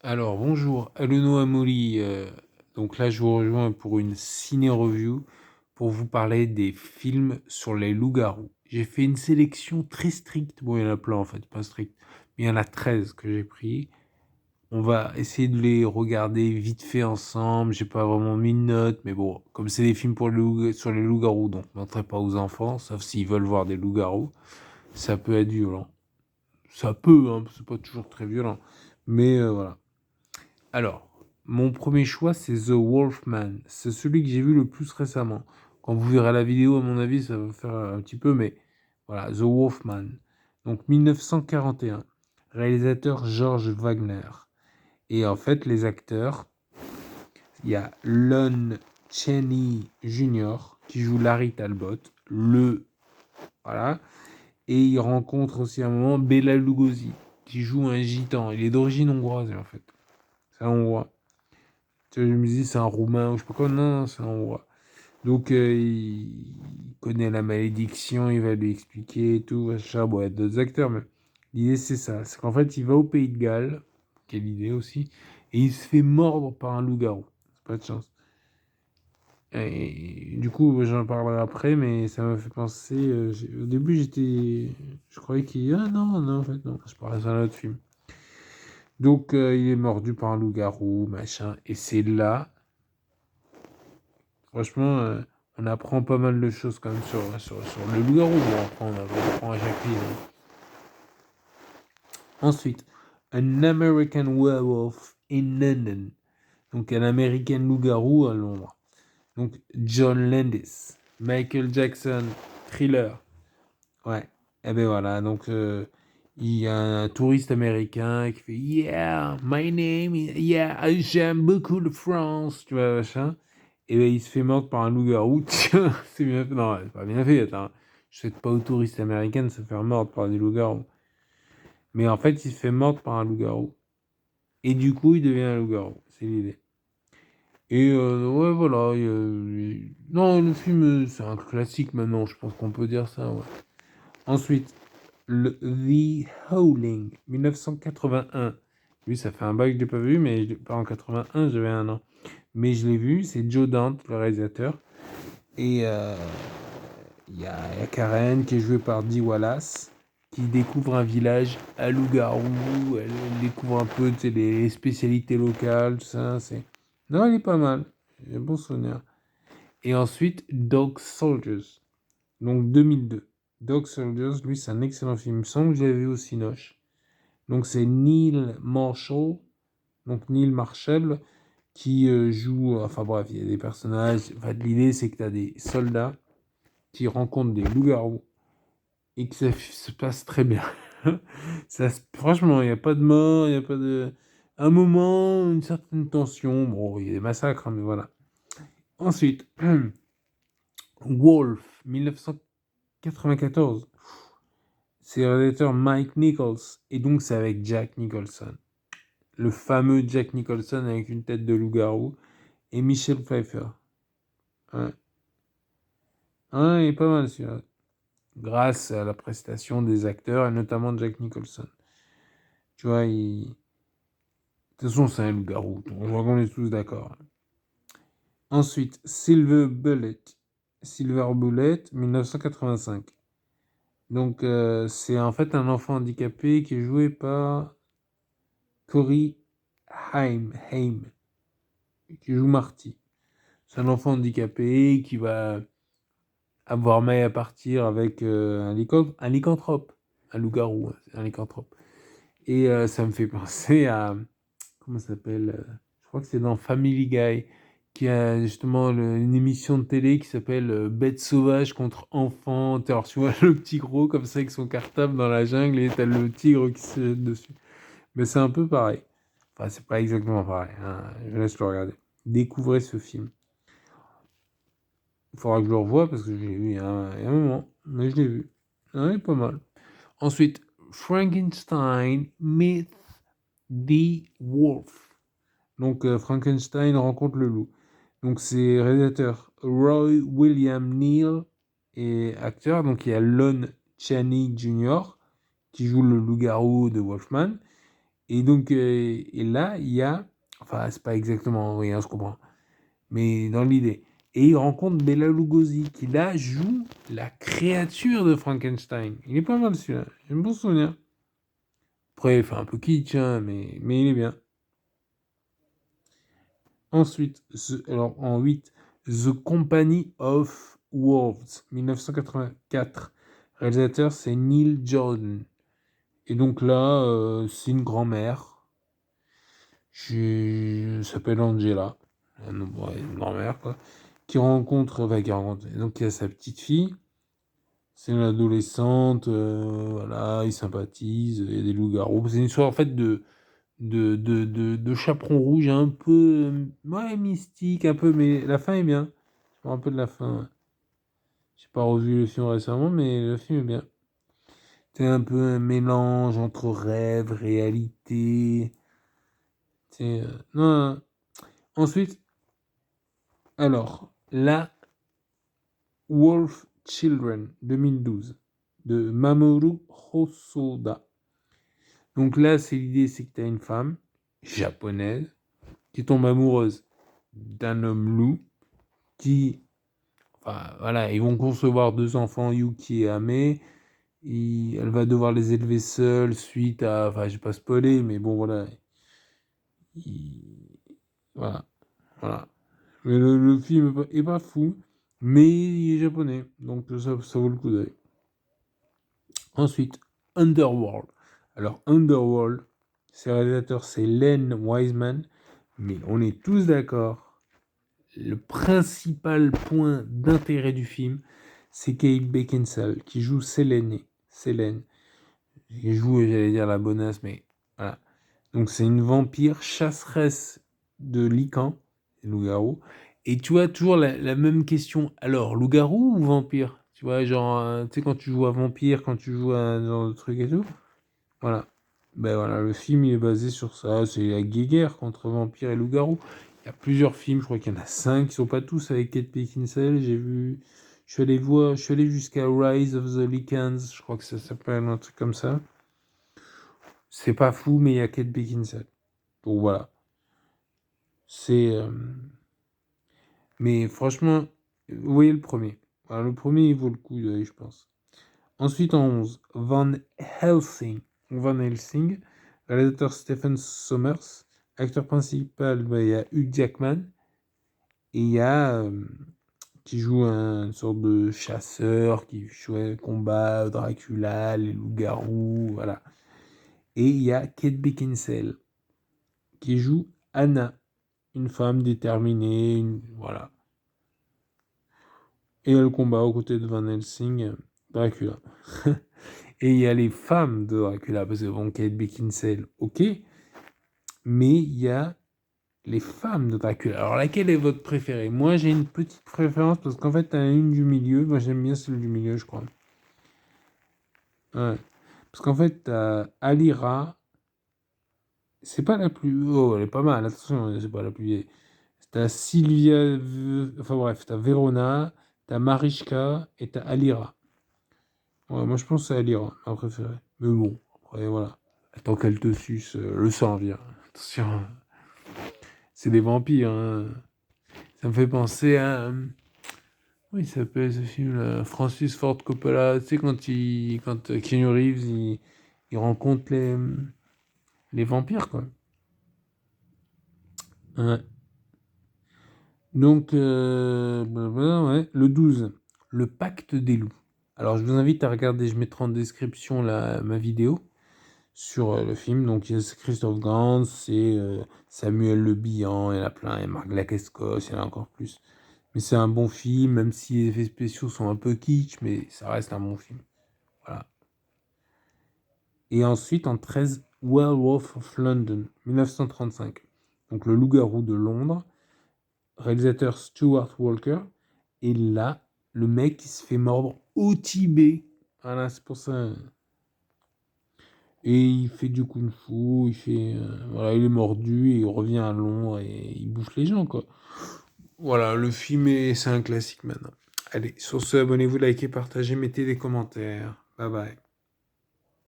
Alors, bonjour, Alono Amoli. Donc là, je vous rejoins pour une ciné-review pour vous parler des films sur les loups-garous. J'ai fait une sélection très stricte. Bon, il y en a plein en fait, pas stricte. Mais il y en a 13 que j'ai pris. On va essayer de les regarder vite fait ensemble. J'ai pas vraiment mis de notes, mais bon, comme c'est des films sur les loups-garous, donc ne montrez pas aux enfants, sauf s'ils veulent voir des loups-garous. Ça peut être violent. Ça peut, hein, c'est pas toujours très violent. Mais voilà. Alors, mon premier choix, c'est The Wolfman. C'est celui que j'ai vu le plus récemment. Quand vous verrez la vidéo, à mon avis, ça va faire un petit peu, mais voilà, The Wolfman. Donc, 1941. Réalisateur George Wagner. Et en fait, les acteurs, il y a Lon Chaney Jr. qui joue Larry Talbot, voilà. Et il rencontre aussi à un moment Bela Lugosi, qui joue un gitan. Il est d'origine hongroise, en fait. C'est un hongrois. Tu vois, je me dis, c'est un roumain ou je sais pas quoi. Non, non, c'est un hongrois. Donc, il connaît la malédiction, il va lui expliquer et tout. Machin. Bon, il y a d'autres acteurs, mais l'idée, c'est ça. C'est qu'en fait, il va au Pays de Galles. Quelle idée aussi. Et il se fait mordre par un loup-garou. C'est pas de chance. Et du coup, j'en parlerai après, mais ça m'a fait penser. Au début, je croyais qu'il. Ah non, non, en fait, non. Je parlais d'un autre film. Donc, il est mordu par un loup-garou, machin. Et c'est là. Franchement, on apprend pas mal de choses quand même sur le loup-garou. Bon, après, on apprend à chaque film. Ensuite, An American Werewolf in London. Donc, un Américain loup-garou à Londres. Donc, John Landis, Michael Jackson, Thriller. Ouais. Et ben voilà, donc il y a un touriste américain qui fait Yeah, my name is... Yeah, j'aime beaucoup la France, tu vois, machin. Et ben il se fait mordre par un loup-garou. Tiens, c'est bien fait. Non, c'est pas bien fait, attends. Je souhaite pas aux touristes américains de se faire mordre par des loups-garous. Mais en fait, il se fait mordre par un loup-garou. Et du coup, il devient un loup-garou. C'est l'idée. Et ouais, voilà. Non, le film, c'est un classique maintenant, je pense qu'on peut dire ça, ouais. Ensuite, The Howling, 1981. Lui, ça fait un bail que je l'ai pas vu, mais pas en 81, j'avais un an. Mais je l'ai vu, c'est Joe Dante, le réalisateur. Et il y a Karen qui est jouée par Dee Wallace, qui découvre un village à loup-garou. Elle découvre un peu, tu sais, les spécialités locales, tout ça. Non, il est pas mal. J'ai un bon souvenir. Et ensuite, Dog Soldiers, donc 2002. Dog Soldiers, lui, c'est un excellent film. Il me semble que je l'avais vu au Cinoche. Donc, c'est Neil Marshall, donc Neil Marshall, qui joue. Enfin, bref, il y a des personnages. Enfin, l'idée, c'est que tu as des soldats qui rencontrent des loups-garous et que ça se passe très bien. Franchement, il n'y a pas de mort, il n'y a pas de. Un moment, une certaine tension. Bon, il y a des massacres, hein, mais voilà. Ensuite, Wolf, 1994. C'est le réalisateur Mike Nichols. Et donc, c'est avec Jack Nicholson. Le fameux Jack Nicholson avec une tête de loup-garou. Et Michelle Pfeiffer. Ouais. Ouais, il est pas mal celui-là. Grâce à la prestation des acteurs, et notamment Jack Nicholson. Tu vois, De toute façon, c'est un loup-garou. Je crois qu'on est tous d'accord. Ensuite, Silver Bullet, 1985. Donc, c'est en fait un enfant handicapé qui est joué par Corey Haim, qui joue Marty. C'est un enfant handicapé qui va avoir maille à partir avec un lycanthrope. Un loup-garou, hein, c'est un lycanthrope. Et ça me fait penser à... Comment ça s'appelle Je crois que c'est dans Family Guy, qui a justement une émission de télé qui s'appelle Bête sauvage contre enfants. Alors tu vois le petit gros comme ça avec son cartable dans la jungle et t'as le tigre qui se jette dessus. Mais c'est un peu pareil. Enfin, c'est pas exactement pareil, hein. Je laisse le regarder. Découvrez ce film. Il faudra que je le revoie parce que je l'ai vu il y a un moment. Mais je l'ai vu. Ouais, pas mal. Ensuite, Frankenstein Meet the Wolf. Donc, Frankenstein rencontre le loup. Donc, c'est réalisateur Roy William Neill et acteur. Donc, il y a Lon Chaney Jr. qui joue le loup-garou de Wolfman. Et donc, et là, il y a, enfin, c'est pas exactement, oui, hein, je comprends, mais dans l'idée. Et il rencontre Bela Lugosi, qui là joue la créature de Frankenstein. Il est pas mal celui-là, j'ai un bon souvenir. Après, il fait un peu kitsch, hein, mais il est bien. Ensuite, alors en 8, The Company of Wolves, 1984. Réalisateur, c'est Neil Jordan. Et donc là, c'est une grand-mère. Elle s'appelle Angela. Ouais, une grand-mère, quoi. Qui rencontre, enfin, qui rencontre. Et donc, il y a sa petite fille. C'est une adolescente. Voilà, ils sympathisent. Il y a des loups-garous. C'est une histoire, en fait, de chaperon rouge, un peu. Ouais, mystique, un peu. Mais la fin est bien. Je me rappelle de la fin. Ouais. J'ai pas revu le film récemment, mais le film est bien. C'est un peu un mélange entre rêve, réalité. Non. Ensuite, alors, la Wolf Children 2012 de Mamoru Hosoda. Donc là, l'idée, c'est que tu as une femme japonaise qui tombe amoureuse d'un homme loup qui, enfin, voilà, ils vont concevoir deux enfants, Yuki et Ame. Elle va devoir les élever seule suite à, enfin, je vais pas spoiler, mais bon, voilà. Il- voilà, voilà. Mais le film est pas fou, mais il est japonais, donc ça vaut le coup d'œil. Ensuite, Underworld. Alors, Underworld, ses réalisateurs, c'est Len Wiseman, mais on est tous d'accord. Le principal point d'intérêt du film, c'est Kate Beckinsale, qui joue Selene. Selene. Qui joue, j'allais dire la bonasse, mais voilà. Donc, c'est une vampire chasseresse de licans, loup-garou. Et tu vois, toujours la même question. Alors, loup-garou ou vampire? Tu vois, genre, tu sais, quand tu joues à vampire, quand tu joues à un genre de truc et tout. Voilà. Ben voilà, le film il est basé sur ça. C'est la guéguerre contre vampire et loup-garou. Il y a plusieurs films, je crois qu'il y en a 5, qui sont pas tous avec Kate Beckinsale. J'ai vu. Je suis allé jusqu'à Rise of the Lycans, je crois que ça s'appelle un truc comme ça. C'est pas fou, mais il y a Kate Beckinsale. Donc voilà. C'est. Mais franchement, vous voyez le premier. Voilà, le premier, il vaut le coup d'œil, je pense. Ensuite, en 11, Van Helsing. Van Helsing, réalisateur Stephen Sommers. Acteur principal, bah, il y a Hugh Jackman. Et il y a. Qui joue une sorte de chasseur qui jouait combat Dracula, les loups-garous, voilà. Et il y a Kate Beckinsale qui joue Anna, une femme déterminée, voilà. Et elle combat aux côtés de Van Helsing, Dracula. Et il y a les femmes de Dracula, parce que bon, Kate Beckinsale, ok, mais il y a les femmes de Dracula. Alors laquelle est votre préférée? Moi j'ai une petite préférence parce qu'en fait t'as une du milieu, moi j'aime bien celle du milieu je crois. Ouais. Parce qu'en fait t'as Alira, c'est pas la plus... Oh elle est pas mal, attention, c'est pas la plus vieille. T'as Sylvia, enfin bref, t'as Verona, t'as Marischka et t'as Alira. Ouais, moi je pense que c'est Alira, ma préférée. Mais bon, après voilà. Tant qu'elle te suce, le sang vient. Attention, hein. C'est des vampires. Hein. Ça me fait penser à. Oui, il s'appelle ce film là, Francis Ford Coppola. Tu sais, quand Keanu Reeves il rencontre les vampires, quoi. Ouais. Donc, blablabla, ouais. Le 12, le pacte des loups. Alors, je vous invite à regarder, je mettrai en description ma vidéo sur le film. Donc, c'est Christophe Gans, c'est Samuel Le Bihan, il y en a plein, et Marc Dacascos, il y en a encore plus. Mais c'est un bon film, même si les effets spéciaux sont un peu kitsch, mais ça reste un bon film. Voilà. Et ensuite, en 13, Werewolf of London, 1935. Donc, le loup-garou de Londres, réalisateur Stuart Walker. Et là, le mec, il se fait mordre au Tibet. Voilà, c'est pour ça. Et il fait du kung-fu, voilà, il est mordu et il revient à Londres et il bouffe les gens, quoi. Voilà, c'est un classique maintenant. Allez, sur ce, abonnez-vous, likez, partagez, mettez des commentaires. Bye bye.